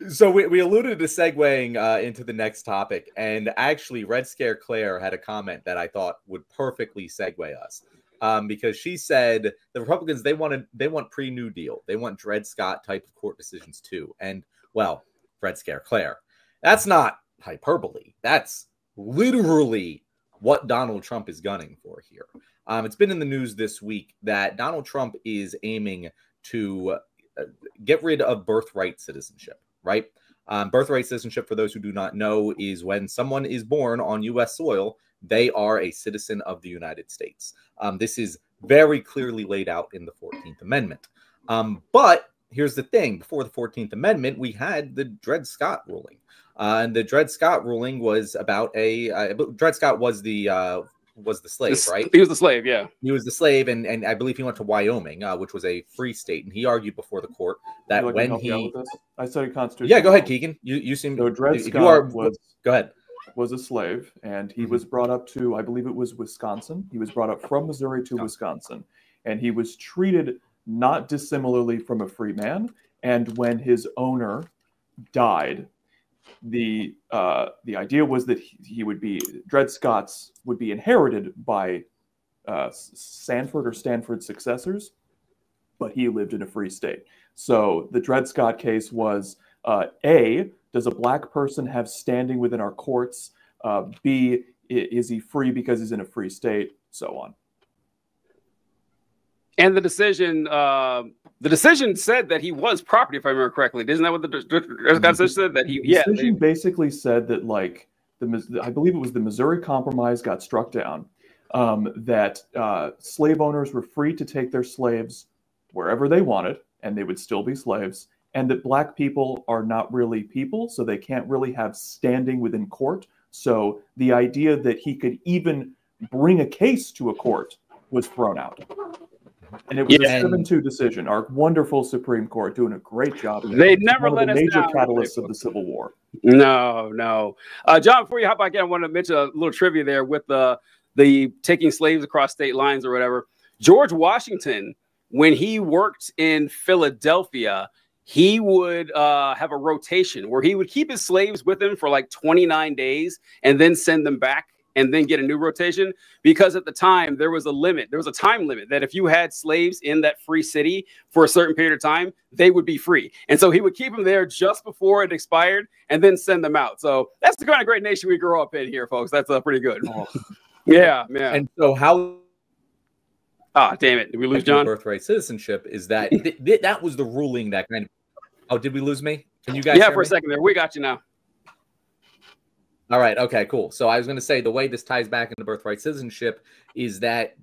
So we alluded to segueing into the next topic, and actually Red Scare Claire had a comment that I thought would perfectly segue us, because she said the Republicans, they want pre-New Deal, they want Dred Scott type of court decisions too. And well, Red Scare Claire, that's not hyperbole. That's literally what Donald Trump is gunning for here. It's been in the news this week that Donald Trump is aiming to get rid of birthright citizenship. Right? Birthright citizenship, for those who do not know, is when someone is born on U.S. soil, they are a citizen of the United States. This is very clearly laid out in the 14th Amendment. But here's the thing. Before the 14th Amendment, we had the Dred Scott ruling. And the Dred Scott ruling was about Dred Scott was the slave, right? He was the slave, yeah. He was the slave, and I believe he went to Wyoming, which was a free state, and he argued before the court that when he... I studied Constitution. Yeah, go ahead, Keegan. You seem... So Dred Scott go ahead. Was a slave, and he was brought up to, I believe it was Wisconsin. He was brought up from Missouri to Wisconsin, and he was treated not dissimilarly from a free man, and when his owner died, the idea was that he would be, Dred Scott's would be inherited by Sanford or Stanford successors, but he lived in a free state. So the Dred Scott case was A, does a black person have standing within our courts? B, is he free because he's in a free state? So on. And the decision said that he was property, if I remember correctly. Isn't that what the decision said? That he, the decision basically said that, like, I believe it was the Missouri Compromise got struck down, that slave owners were free to take their slaves wherever they wanted, and they would still be slaves, and that black people are not really people, so they can't really have standing within court. So the idea that he could even bring a case to a court was thrown out. And it was a 7-2 decision. Our wonderful Supreme Court doing a great job. They never let us down. Major catalysts of the Civil War. No. John, before you hop back in, I want to mention a little trivia there with the taking slaves across state lines or whatever. George Washington, when he worked in Philadelphia, he would have a rotation where he would keep his slaves with him for like 29 days and then send them back and then get a new rotation, because at the time there was a limit. There was a time limit that if you had slaves in that free city for a certain period of time, they would be free. And so he would keep them there just before it expired and then send them out. So that's the kind of great nation we grew up in here, folks. That's pretty good. Oh. Yeah. And so how... damn it. Did we lose John? Birthright citizenship is that that was the ruling that kind of... Oh, did we lose me? Can you guys hear for a second there. We got you now. All right. Okay, cool. So I was going to say the way this ties back into birthright citizenship is that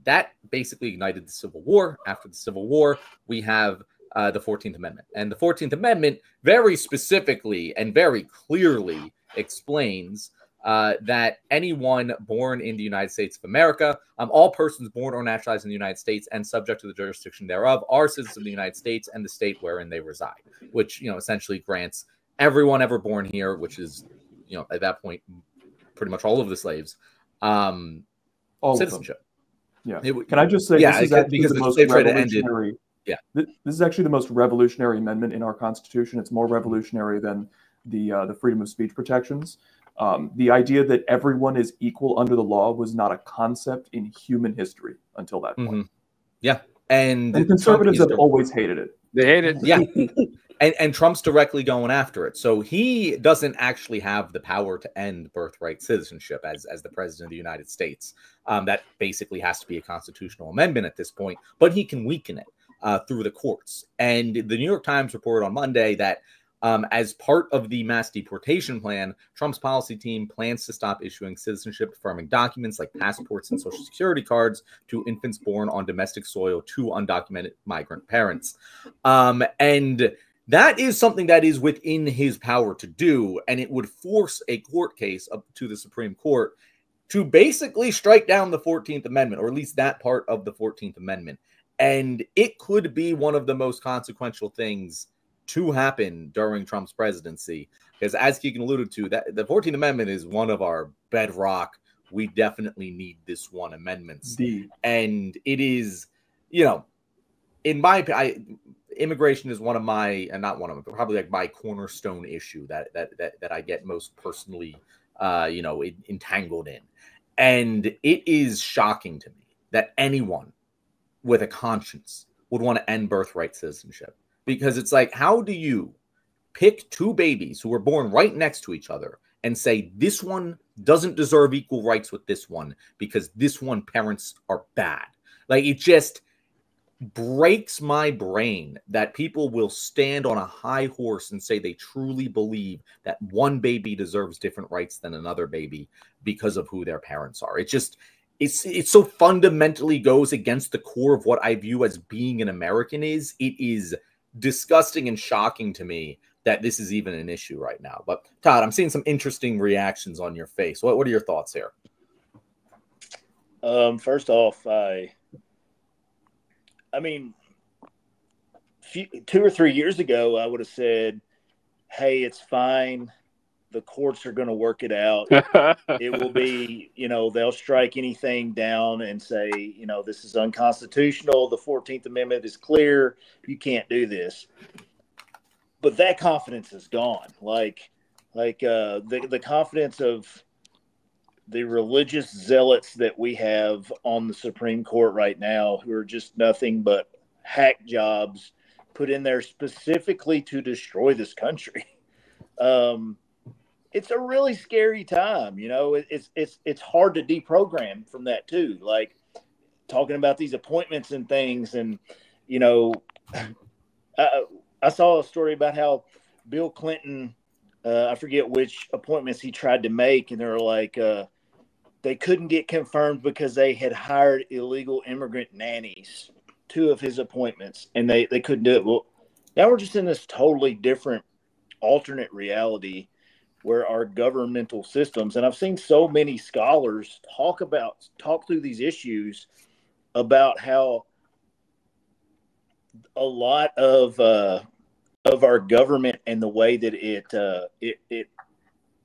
basically ignited the Civil War. After the Civil War, we have the 14th Amendment. And the 14th Amendment very specifically and very clearly explains that anyone born in the United States of America, all persons born or naturalized in the United States and subject to the jurisdiction thereof are citizens of the United States and the state wherein they reside, which, essentially grants everyone ever born here, which is, at that point, pretty much all of the slaves, all citizenship. Yeah. Can I just say, this is actually the most revolutionary. Yeah. This is actually the most revolutionary amendment in our Constitution. It's more revolutionary than the freedom of speech protections. The idea that everyone is equal under the law was not a concept in human history until that point. Mm-hmm. Yeah. And conservatives have always hated it. They hate it. Yeah. And Trump's directly going after it. So he doesn't actually have the power to end birthright citizenship as the president of the United States. That basically has to be a constitutional amendment at this point, but he can weaken it through the courts. And the New York Times reported on Monday that as part of the mass deportation plan, Trump's policy team plans to stop issuing citizenship-affirming documents like passports and social security cards to infants born on domestic soil to undocumented migrant parents. And that is something that is within his power to do, and it would force a court case up to the Supreme Court to basically strike down the 14th Amendment, or at least that part of the 14th Amendment. And it could be one of the most consequential things to happen during Trump's presidency, because as Keegan alluded to, that the 14th Amendment is one of our bedrock, we definitely need this one amendments. And it is, in my opinion, immigration is one of my, and not one of them, but probably like my cornerstone issue that I get most personally, entangled in. And it is shocking to me that anyone with a conscience would want to end birthright citizenship, because it's like, how do you pick two babies who were born right next to each other and say this one doesn't deserve equal rights with this one because this one parents are bad? Like, it just breaks my brain that people will stand on a high horse and say they truly believe that one baby deserves different rights than another baby because of who their parents are. It just, it so fundamentally goes against the core of what I view as being an American is. It is disgusting and shocking to me that this is even an issue right now. But Todd, I'm seeing some interesting reactions on your face. What are your thoughts here? First off, I mean, 2 or 3 years ago, I would have said, hey, it's fine. The courts are going to work it out. It will be, they'll strike anything down and say, this is unconstitutional. The 14th Amendment is clear. You can't do this. But that confidence is gone. Like the confidence of the religious zealots that we have on the Supreme Court right now, who are just nothing but hack jobs put in there specifically to destroy this country. It's a really scary time. It's hard to deprogram from that too. Like, talking about these appointments and things. And, I saw a story about how Bill Clinton, I forget which appointments he tried to make, and they're like, they couldn't get confirmed because they had hired illegal immigrant nannies, 2 of his appointments, and they couldn't do it. Well, now we're just in this totally different alternate reality where our governmental systems, and I've seen so many scholars talk through these issues about how a lot of our government and the way that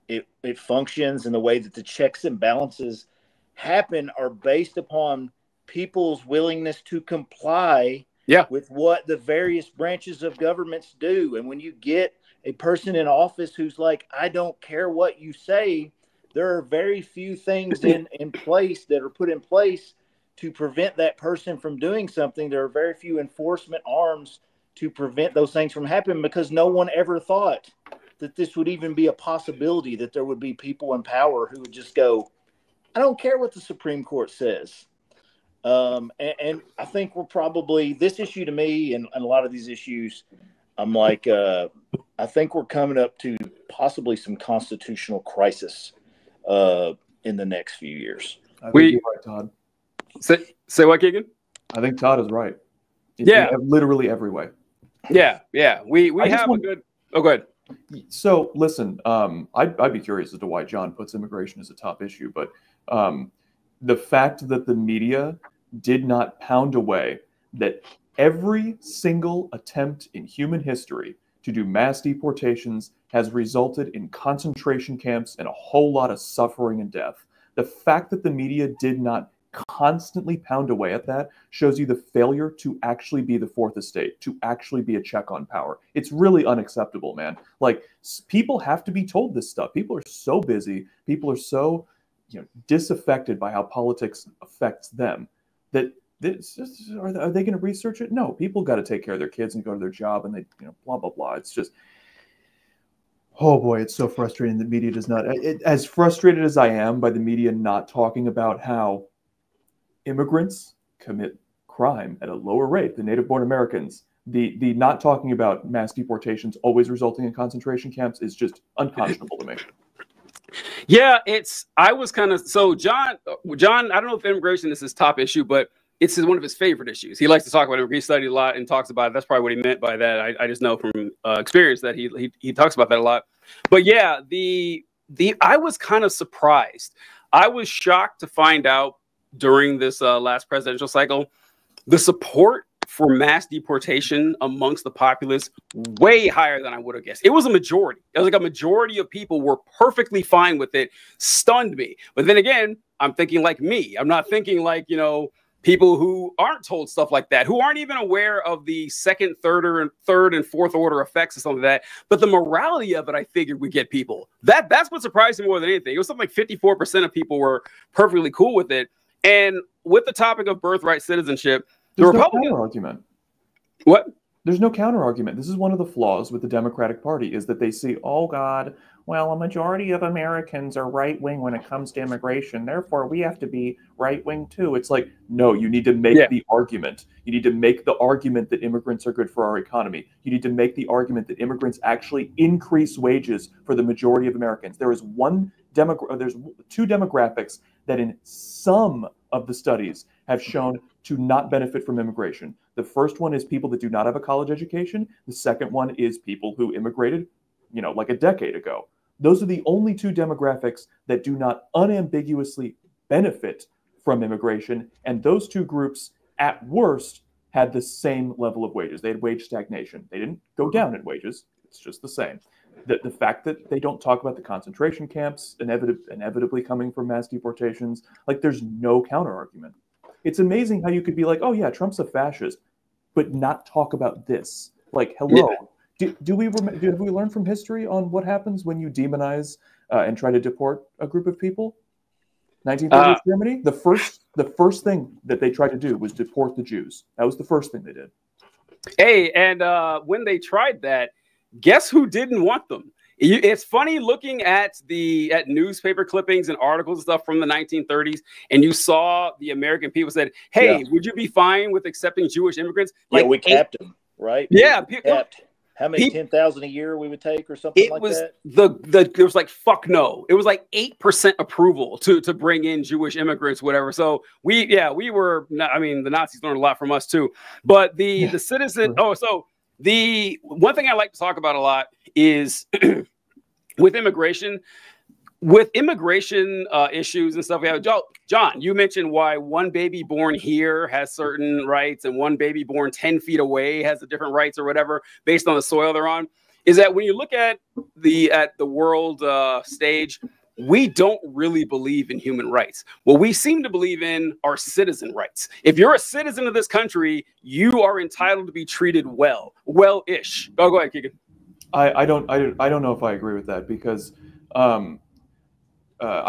it functions and the way that the checks and balances happen are based upon people's willingness to comply with what the various branches of governments do. And when you get a person in office who's like, I don't care what you say, there are very few things in place that are put in place to prevent that person from doing something. There are very few enforcement arms to prevent those things from happening, because no one ever thought that this would even be a possibility, that there would be people in power who would just go, I don't care what the Supreme Court says. And I think we're probably, this issue to me and a lot of these issues, I'm like, I think we're coming up to possibly some constitutional crisis in the next few years. I think you're right, Todd. Say what, Keegan? I think Todd is right. In literally every way. Yeah. We have a good. Oh, go ahead. So listen, I'd be curious as to why Jon puts immigration as a top issue, but the fact that the media did not pound away that every single attempt in human history to do mass deportations has resulted in concentration camps and a whole lot of suffering and death. The fact that the media did not constantly pound away at that shows you the failure to actually be the fourth estate, to actually be a check on power. It's really unacceptable, man. Like, people have to be told this stuff. People are so busy. People are so disaffected by how politics affects them that are they going to research it? No, people got to take care of their kids and go to their job, and they blah blah blah. It's just, oh boy, it's so frustrating that media does not. As frustrated as I am by the media not talking about how immigrants commit crime at a lower rate than native-born Americans, the not talking about mass deportations always resulting in concentration camps is just unconscionable to me. Yeah, I was kind of, so Jon, I don't know if immigration is his top issue, but it's one of his favorite issues. He likes to talk about it. He studied a lot and talks about it. That's probably what he meant by that. I just know from experience that he talks about that a lot. But yeah, I was kind of surprised. I was shocked to find out during this last presidential cycle, the support for mass deportation amongst the populace way higher than I would have guessed. It was a majority. It was like a majority of people were perfectly fine with it. Stunned me. But then again, I'm thinking like me. I'm not thinking like, people who aren't told stuff like that, who aren't even aware of the second, third, and fourth order effects of something like that. But the morality of it, I figured would get people. That's what surprised me more than anything. It was something like 54% of people were perfectly cool with it. And with the topic of birthright citizenship, the Republican counter argument. What? There's no counter argument. This is one of the flaws with the Democratic Party, is that they see, oh God, well, a majority of Americans are right-wing when it comes to immigration. Therefore, we have to be right-wing too. It's like, no, you need to make the argument. You need to make the argument that immigrants are good for our economy. You need to make the argument that immigrants actually increase wages for the majority of Americans. There's two demographics that in some of the studies have shown to not benefit from immigration. The first one is people that do not have a college education. The second one is people who immigrated, like a decade ago. Those are the only two demographics that do not unambiguously benefit from immigration. And those two groups, at worst, had the same level of wages. They had wage stagnation. They didn't go down in wages. It's just the same. The fact that they don't talk about the concentration camps inevitably coming from mass deportations, like there's no counter argument. It's amazing how you could be like, oh yeah, Trump's a fascist, but not talk about this. Like, hello. Yeah. Have we learned from history on what happens when you demonize and try to deport a group of people? 1930s Germany, the first thing that they tried to do was deport the Jews. That was the first thing they did. Hey, and when they tried that, guess who didn't want them? It's funny looking at newspaper clippings and articles and stuff from the 1930s, and you saw the American people said, "Hey, would you be fine with accepting Jewish immigrants?" Like, we capped them, right? Yeah, capped. How many 10,000 a year we would take, or something like that? It was like fuck no. It was like 8% approval to bring in Jewish immigrants, whatever. So we were. I mean, the Nazis learned a lot from us too. But the citizen. Oh, so. The one thing I like to talk about a lot is with immigration issues and stuff. We have John, you mentioned why one baby born here has certain rights and one baby born 10 feet away has the different rights or whatever based on the soil they're on. Is that when you look at the world stage, we don't really believe in human rights. What we seem to believe in are citizen rights. If you're a citizen of this country, you are entitled to be treated well-ish. Go ahead, Keegan. I don't know if I agree with that because, I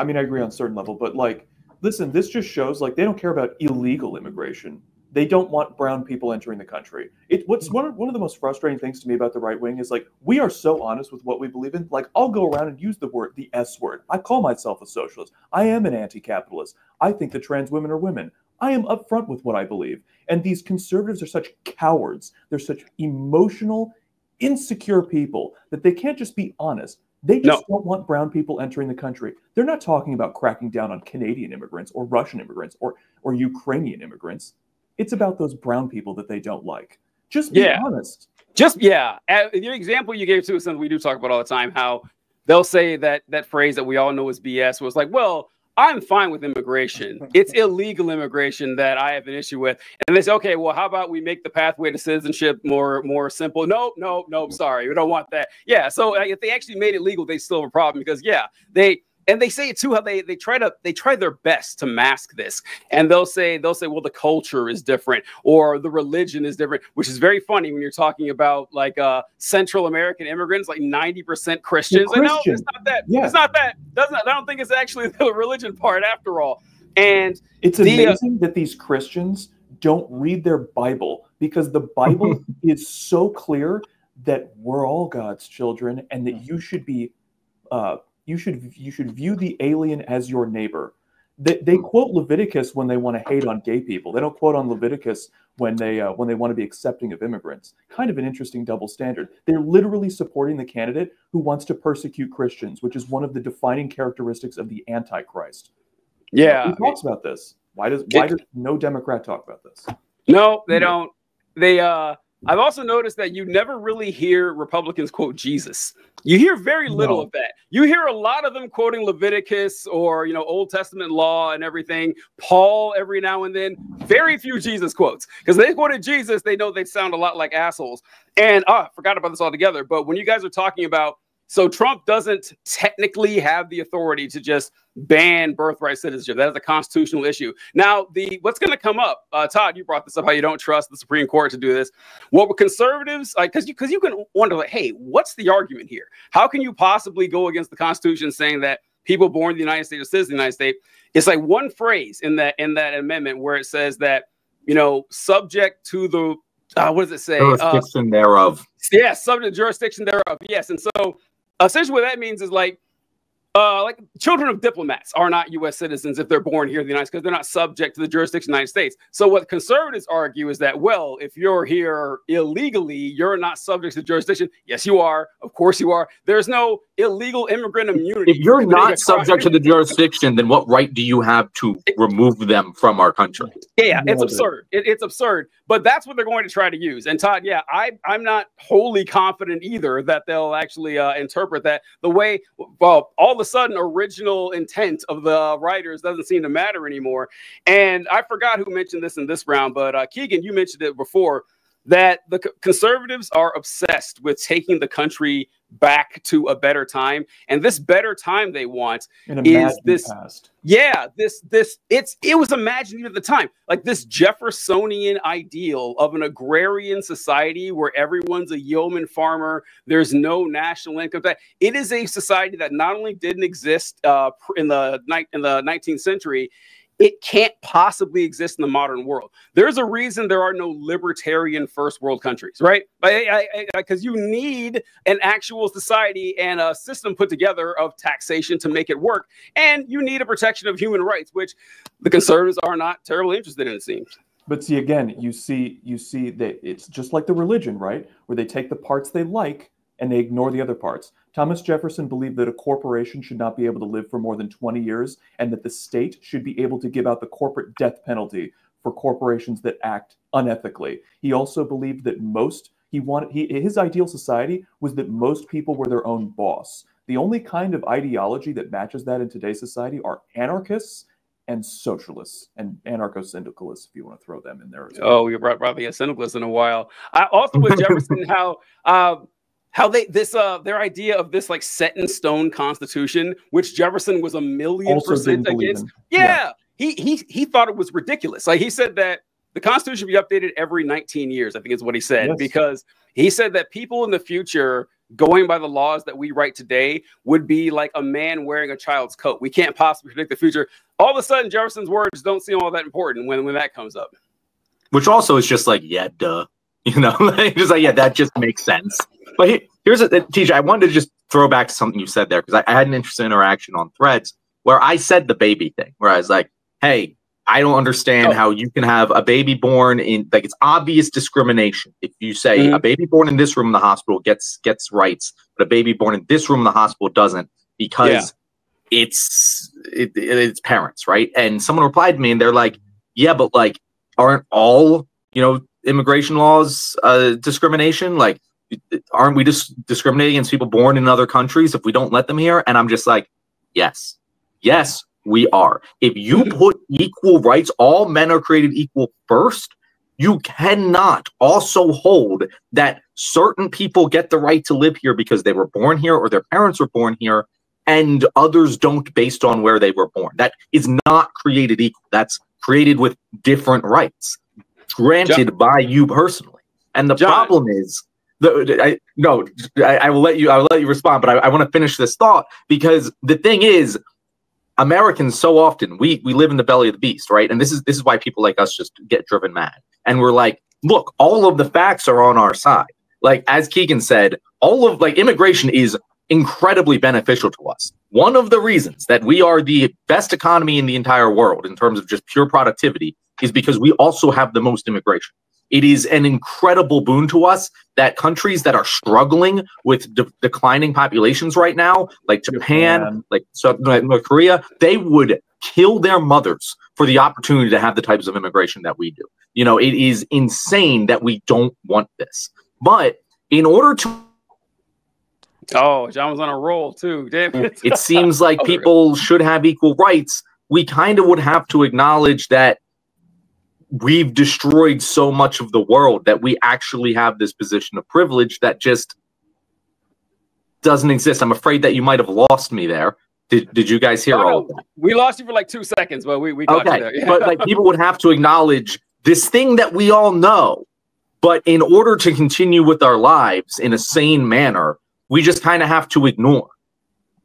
mean, I agree on a certain level, but like, listen, this just shows like they don't care about illegal immigration. They don't want brown people entering the country. What's one of the most frustrating things to me about the right wing is like, we are so honest with what we believe in. Like, I'll go around and use the S word. I call myself a socialist. I am an anti-capitalist. I think that trans women are women. I am upfront with what I believe. And these conservatives are such cowards. They're such emotional, insecure people that they can't just be honest. They just don't want brown people entering the country. They're not talking about cracking down on Canadian immigrants or Russian immigrants or Ukrainian immigrants. It's about those brown people that they don't like. Just be honest. The example you gave too is something we do talk about all the time, how they'll say that phrase that we all know is BS was like, well, I'm fine with immigration. It's illegal immigration that I have an issue with. And they say, okay, well, how about we make the pathway to citizenship more simple? No, sorry, we don't want that. Yeah, so if they actually made it legal, they still have a problem because, and they say it too, how they try their best to mask this. And they'll say, well, the culture is different or the religion is different, which is very funny when you're talking about like Central American immigrants, like 90% Christians. Like, no, it's not that. Yeah. It's not that. I don't think it's actually the religion part after all. And it's amazing that these Christians don't read their Bible because the Bible is so clear that we're all God's children and that you should be you should view the alien as your neighbor. They quote Leviticus when they want to hate on gay people. They don't quote on Leviticus when they want to be accepting of immigrants. Kind of an interesting double standard. They're literally supporting the candidate who wants to persecute Christians, which is one of the defining characteristics of the Antichrist. Yeah, who talks about this? Why does no Democrat talk about this? No, they don't. I've also noticed that you never really hear Republicans quote Jesus. You hear very little of that. You hear a lot of them quoting Leviticus or, Old Testament law and everything. Paul every now and then. Very few Jesus quotes. Because they quoted Jesus, they know they sound a lot like assholes. And I forgot about this altogether. But when you guys are talking about So Trump doesn't technically have the authority to just ban birthright citizenship. That is a constitutional issue. Now, what's going to come up, Todd, you brought this up, how you don't trust the Supreme Court to do this. What would conservatives, because you can wonder, like, hey, what's the argument here? How can you possibly go against the Constitution saying that people born in the United States or citizens of the United States? It's like one phrase in that amendment where it says that, subject to the, what does it say? Jurisdiction thereof. Yeah, subject to jurisdiction thereof. Yes. And so essentially what that means is like children of diplomats are not U.S. citizens if they're born here in the United States because they're not subject to the jurisdiction of the United States. So what conservatives argue is that, well, if you're here illegally, you're not subject to jurisdiction. Yes, you are. Of course you are. There's no illegal immigrant immunity. If you're not subject to the jurisdiction, then what right do you have to remove them from our country? Yeah, it's absurd. It's absurd. But that's what they're going to try to use. And Todd, yeah, I'm not wholly confident either that they'll actually interpret that the way, well, all of a sudden original intent of the writers doesn't seem to matter anymore. And I forgot who mentioned this in this round, but Keegan, you mentioned it before, that the conservatives are obsessed with taking the country back to a better time. And this better time they want is this past. Yeah, it was imagined at the time, like this Jeffersonian ideal of an agrarian society where everyone's a yeoman farmer. There's no national income tax. It is a society that not only didn't exist in the 19th century, it can't possibly exist in the modern world. There's a reason there are no libertarian first world countries, right? Because you need an actual society and a system put together of taxation to make it work. And you need a protection of human rights, which the conservatives are not terribly interested in, it seems. But see, again, you see that it's just like the religion, right? Where they take the parts they like and they ignore the other parts. Thomas Jefferson believed that a corporation should not be able to live for more than 20 years and that the state should be able to give out the corporate death penalty for corporations that act unethically. He also believed that his ideal society was that most people were their own boss. The only kind of ideology that matches that in today's society are anarchists and socialists and anarcho-syndicalists, if you want to throw them in there as well. Oh, we brought probably a syndicalist in a while. I also with Jefferson, how their idea of this like set in stone constitution, which Jefferson was 1,000,000% against. Yeah. He thought it was ridiculous. Like he said that the Constitution should be updated every 19 years, I think is what he said, because he said that people in the future going by the laws that we write today would be like a man wearing a child's coat. We can't possibly predict the future. All of a sudden, Jefferson's words don't seem all that important when that comes up. Which also is just like, yeah, duh. Just like, yeah, that just makes sense. But here's TJ, I wanted to just throw back to something you said there, because I had an interesting interaction on Threads where I said the baby thing, where I was like, hey, I don't understand how you can have a baby born in, like, it's obvious discrimination. If you say a baby born in this room in the hospital gets rights, but a baby born in this room in the hospital doesn't, because it's parents, right? And someone replied to me and they're like, yeah, but like, aren't all, immigration laws discrimination? Like, aren't we just discriminating against people born in other countries if we don't let them here? And I'm just like, yes, we are. If you put equal rights, all men are created equal first, you cannot also hold that certain people get the right to live here because they were born here or their parents were born here, and others don't based on where they were born. That is not created equal. That's created with different rights granted by you personally. And the problem is, I will let you respond, but I want to finish this thought, because the thing is, Americans so often we live in the belly of the beast, right? And this is why people like us just get driven mad. And we're like, look, all of the facts are on our side. Like, as Keegan said, all of immigration is incredibly beneficial to us. One of the reasons that we are the best economy in the entire world in terms of just pure productivity is because we also have the most immigration. It is an incredible boon to us that countries that are struggling with declining populations right now, like Japan, like North Korea, they would kill their mothers for the opportunity to have the types of immigration that we do. It is insane that we don't want this. But in order to... Oh, John was on a roll too. Damn it. It seems like people should have equal rights. We kind of would have to acknowledge that we've destroyed so much of the world that we actually have this position of privilege that just doesn't exist. I'm afraid that you might have lost me there. Did you guys hear all of that? We lost you for like 2 seconds, but we got you there. Yeah. But like people would have to acknowledge this thing that we all know. But in order to continue with our lives in a sane manner, we just kind of have to ignore.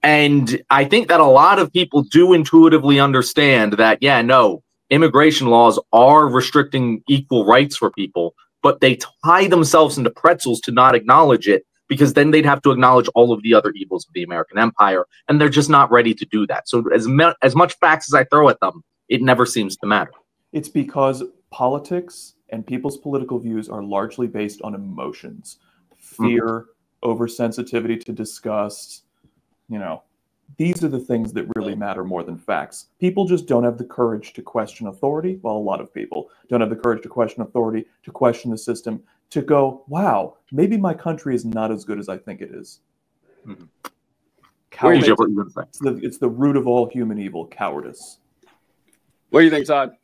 And I think that a lot of people do intuitively understand that, yeah, no, immigration laws are restricting equal rights for people, but they tie themselves into pretzels to not acknowledge it, because then they'd have to acknowledge all of the other evils of the American empire, and they're just not ready to do that. So as much facts as I throw at them, it never seems to matter. It's because politics and people's political views are largely based on emotions, fear, oversensitivity to disgust. You know, these are the things that really matter more than facts. People just don't have the courage to question authority. Well, a lot of people don't have the courage to question authority, to question the system, to go, wow, maybe my country is not as good as I think it is. Cowardice. It's the root of all human evil, cowardice. What do you think, Todd?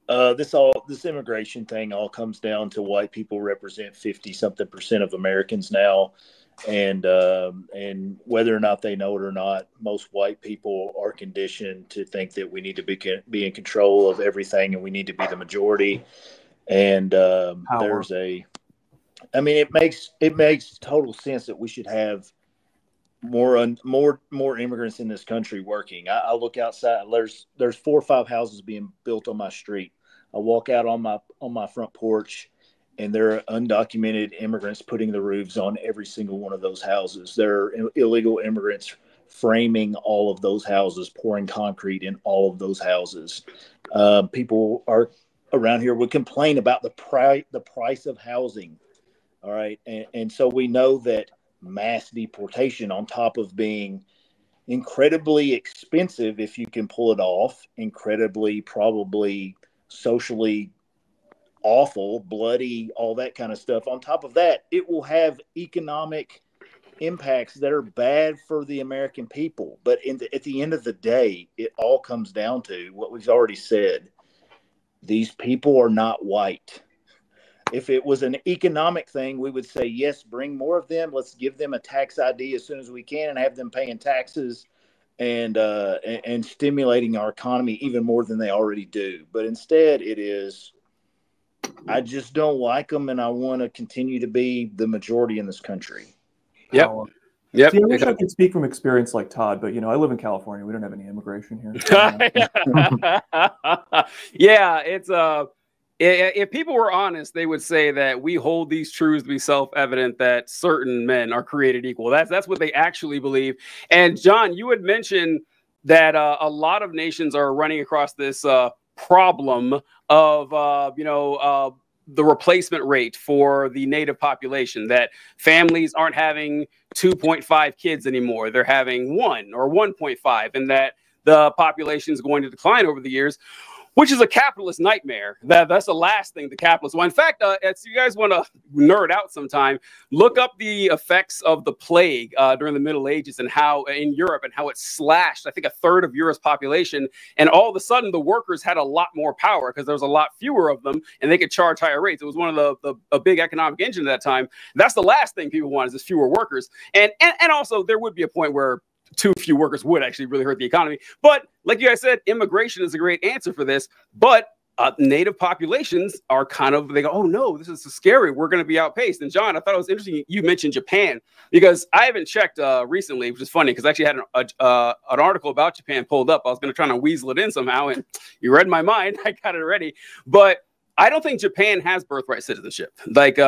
This immigration thing all comes down to white people represent 50-something% of Americans now, and whether or not they know it or not, most white people are conditioned to think that we need to be in control of everything, and we need to be the majority. And it makes total sense that we should have more immigrants in this country working. I look outside. There's 4 or 5 houses being built on my street. I walk out on my front porch, and there are undocumented immigrants putting the roofs on every single one of those houses. There are illegal immigrants framing all of those houses, pouring concrete in all of those houses. People are around here would complain about the price of housing. All right, and so we know that mass deportation, on top of being incredibly expensive if you can pull it off, incredibly probably socially awful, bloody, all that kind of stuff. On top of that, it will have economic impacts that are bad for the American people. But at the end of the day, it all comes down to what we've already said. These people are not white. If it was an economic thing, we would say, yes, bring more of them. Let's give them a tax ID as soon as we can and have them paying taxes and stimulating our economy even more than they already do. But instead, it is, I just don't like them, and I want to continue to be the majority in this country. Yep. Yep. See, I wish I could speak from experience like Todd, but I live in California. We don't have any immigration here. Yeah, it's if people were honest, they would say that we hold these truths to be self-evident that certain men are created equal. That's what they actually believe. And John, you had mentioned that a lot of nations are running across this problem of the replacement rate for the native population, that families aren't having 2.5 kids anymore. They're having 1 or 1.5, and that the population is going to decline over the years, which is a capitalist nightmare. That's the last thing the capitalists want. In fact, if you guys want to nerd out sometime, look up the effects of the plague during the Middle Ages and how in Europe and how it slashed, I think, 1/3 of Europe's population. And all of a sudden, the workers had a lot more power because there was a lot fewer of them, and they could charge higher rates. It was one of a big economic engine at that time. That's the last thing people want, is just fewer workers. And also, there would be a point where too few workers would actually really hurt the economy. But like you guys said, immigration is a great answer for this. But native populations are they go, oh no, this is so scary. We're going to be outpaced. And John, I thought it was interesting you mentioned Japan, because I haven't checked recently, which is funny because I actually had an article about Japan pulled up. I was going to try to weasel it in somehow, and you read my mind. I got it ready. But I don't think Japan has birthright citizenship. Like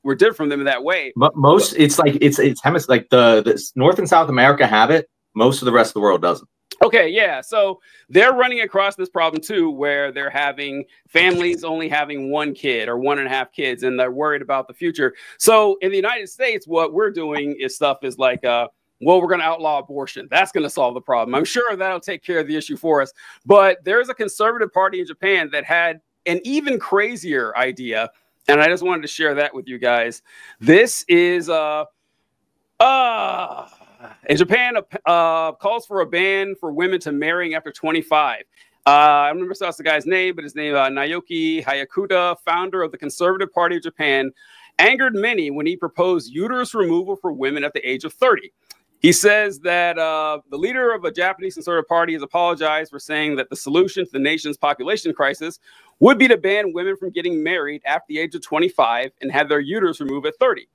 we're different from them in that way. But it's like the North and South America have it. Most of the rest of the world doesn't. Okay, yeah. So they're running across this problem too, where they're having families only having 1 kid or 1.5 kids, and they're worried about the future. So in the United States, what we're doing is like, well, we're going to outlaw abortion. That's going to solve the problem. I'm sure that'll take care of the issue for us. But there's a conservative party in Japan that had an even crazier idea. And I just wanted to share that with you guys. This is in Japan, calls for a ban for women to marrying after 25. I don't remember the guy's name, but his name Naoki Hayakuta, founder of the Conservative Party of Japan, angered many when he proposed uterus removal for women at the age of 30. He says that the leader of a Japanese conservative party has apologized for saying that the solution to the nation's population crisis would be to ban women from getting married after the age of 25 and have their uterus removed at 30.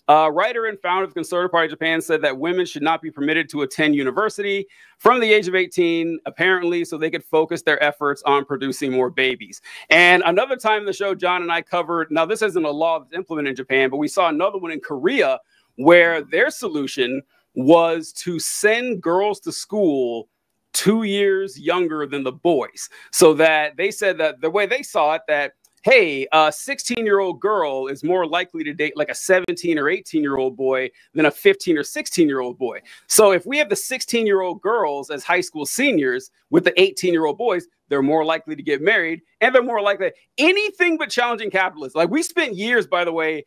Writer and founder of the Conservative Party of Japan said that women should not be permitted to attend university from the age of 18, apparently, so they could focus their efforts on producing more babies. And another time in the show, John and I covered, now this isn't a law that's implemented in Japan, but we saw another one in Korea where their solution was to send girls to school 2 years younger than the boys. So that they said that the way they saw it, that hey, a 16-year-old girl is more likely to date like a 17 or 18-year-old boy than a 15 or 16-year-old boy. So if we have the 16-year-old girls as high school seniors with the 18-year-old boys, they're more likely to get married, and they're more likely anything but challenging capitalism. Like, we spent years, by the way,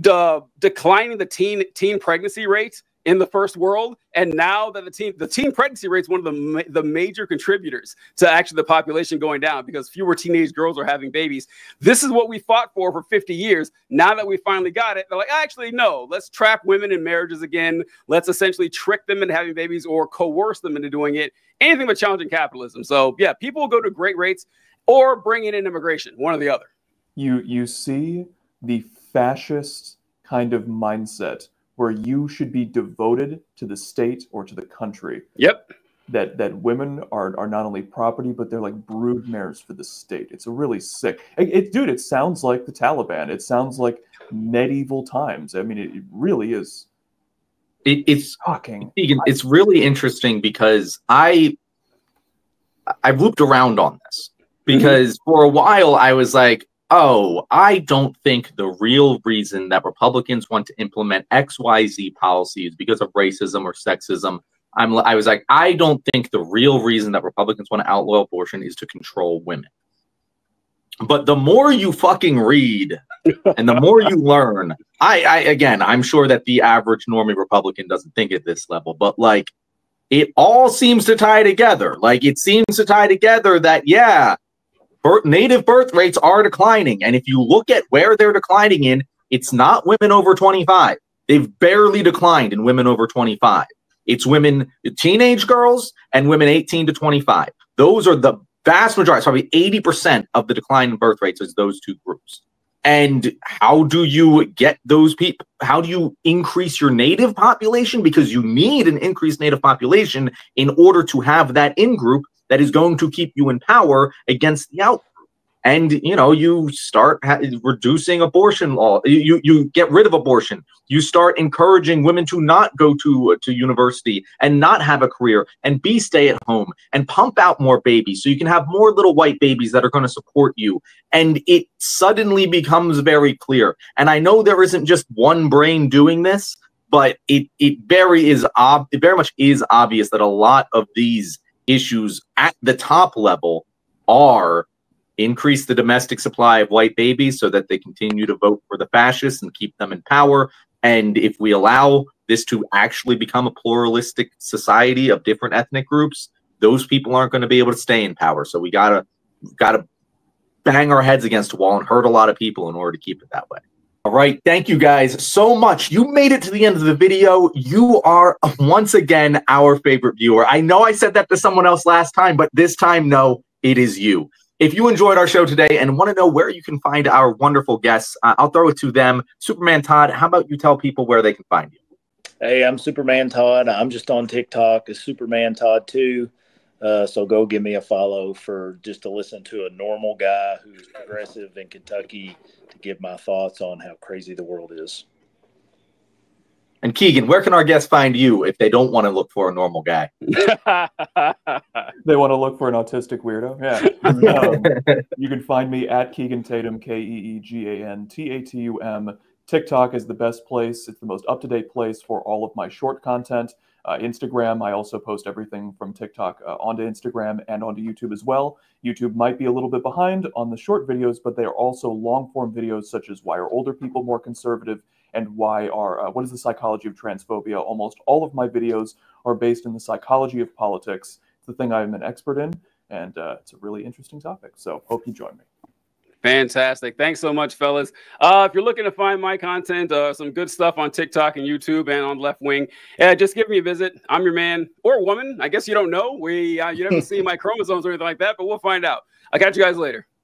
declining the teen pregnancy rates in the first world, and now that the teen pregnancy rate is one of the major contributors to actually the population going down, because fewer teenage girls are having babies. This is what we fought for 50 years. Now that we finally got it, they're like, actually, no, let's trap women in marriages again. Let's essentially trick them into having babies or coerce them into doing it. Anything but challenging capitalism. So yeah, people will go to great rates or bring in immigration, one or the other. You see the fascist kind of mindset where you should be devoted to the state or to the country. Yep. That women are not only property, but they're like brood mares for the state. It's a really sick. Dude, it sounds like the Taliban. It sounds like medieval times. I mean, it really is. It's shocking. It's really interesting because I've looped around on this because for a while I was like, oh, I don't think the real reason that Republicans want to implement XYZ policies because of racism or sexism, I was like, I don't think the real reason that Republicans want to outlaw abortion is to control women. But the more you fucking read and the more you learn, again, I'm sure that the average normie Republican doesn't think at this level, but like, it all seems to tie together. Like, it seems to tie together that, yeah, native birth rates are declining. And if you look at where they're declining in, it's not women over 25. They've barely declined in women over 25. It's women, teenage girls, and women 18 to 25. Those are the vast majority, probably 80% of the decline in birth rates is those two groups. And how do you get those people? How do you increase your native population? Because you need an increased native population in order to have that in-group that is going to keep you in power against the out. And, you know, you start reducing abortion law. You get rid of abortion. You start encouraging women to not go to university and not have a career and be stay at home and pump out more babies so you can have more little white babies that are going to support you. And it suddenly becomes very clear. And I know there isn't just one brain doing this, but it very much is obvious that a lot of these issues at the top level are increase the domestic supply of white babies so that they continue to vote for the fascists and keep them in power. And if we allow this to actually become a pluralistic society of different ethnic groups, those people aren't going to be able to stay in power. So we gotta bang our heads against a wall and hurt a lot of people in order to keep it that way. All right. Thank you guys so much. You made it to the end of the video. You are once again our favorite viewer. I know I said that to someone else last time, but this time, no, it is you. If you enjoyed our show today and want to know where you can find our wonderful guests, I'll throw it to them. Superman Todd, how about you tell people where they can find you? Hey, I'm Superman Todd. I'm just on TikTok as Superman Todd 2. So go give me a follow for just to listen to a normal guy who's progressive in Kentucky to give my thoughts on how crazy the world is. And Keegan, where can our guests find you if they don't want to look for a normal guy? They want to look for an autistic weirdo. Yeah. You can find me at Keegan Tatum, Keegan Tatum. TikTok is the best place. It's the most up-to-date place for all of my short content. Instagram, I also post everything from TikTok onto Instagram and onto YouTube as well. YouTube might be a little bit behind on the short videos, but they are also long-form videos such as why are older people more conservative and why are what is the psychology of transphobia. Almost all of my videos are based in the psychology of politics. It's the thing I'm an expert in, and it's a really interesting topic. So hope you join me. Fantastic. Thanks so much, fellas. If you're looking to find my content, some good stuff on TikTok and YouTube and on Left Wing, just give me a visit. I'm your man or woman. I guess you don't know. You never see my chromosomes or anything like that, but we'll find out. I'll catch you guys later.